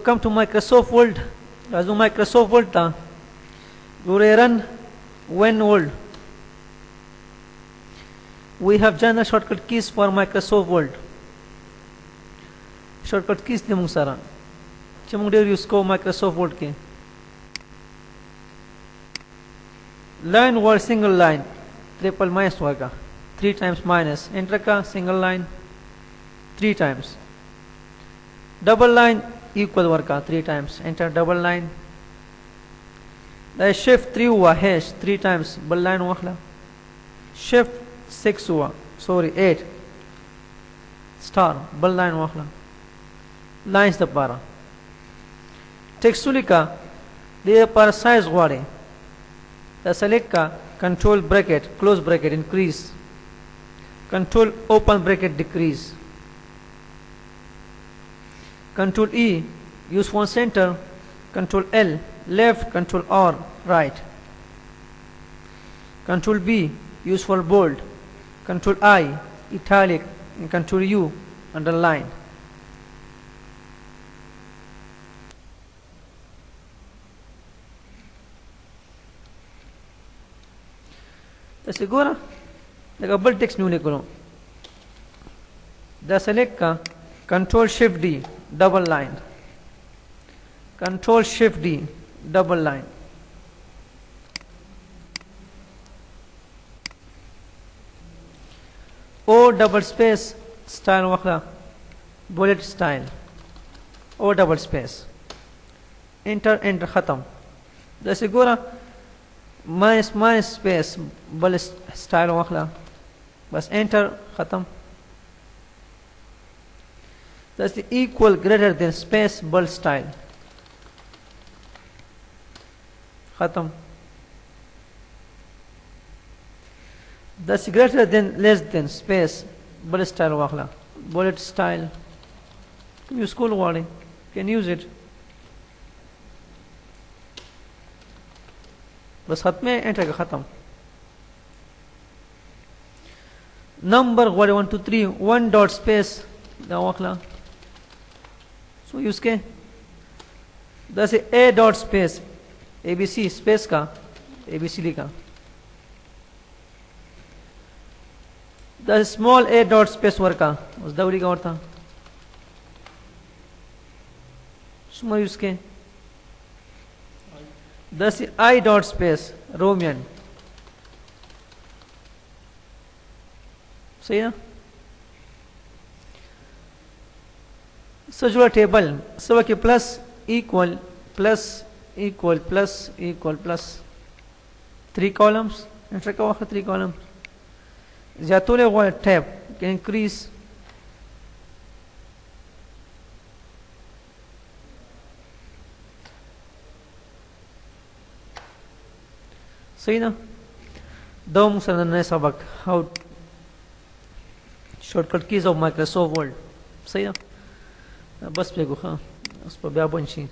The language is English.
come to Microsoft Word. As Microsoft Word ta you run when old. We have general shortcut keys for Microsoft Word. Shortcut keys de mung sara chemung de use ko Microsoft Word ke line word single line triple minus होगा 3 times minus enter का single line 3 times double line equal वर्ग का 3 times enter double line the shift 3 हुआ hash 3 times double line वाखला shift 6 हुआ sorry 8 star double line वाखला lines the para textually का दे पर size वाले the select का control bracket close bracket increase control open bracket decrease control E use font center control L left control R right control B use for bold control I italic and control U underline segura double text new लिखो the select का control shift D double line control shift D double line O double space style वाखला bullet style O double space enter enter खत्म the segura my space बल style वाखला बस enter खत्म that's equal greater than space बल style खत्म that's greater than less than space बल style वाखला bullet style you school वाले can use it बस खत्म में एंटर का खत्म नंबर 1 2 3 1 डॉट स्पेस दाखला सो यूज के जैसे ए डॉट स्पेस एबीसी स्पेस का एबीसी लिखा the small A dot space work का उस दौड़ी का और था सुमा यूज के दस I dot space Roman सही ना सजुला टेबल सब के plus equal plus equal plus equal plus 3 columns enter का वाखा 3 columns जातोले वो tab can increase सही ना दो मुसलमान नए सबक how shortcut keys of Microsoft word सही ना बस पे गुखा उस पर ब्याबन शी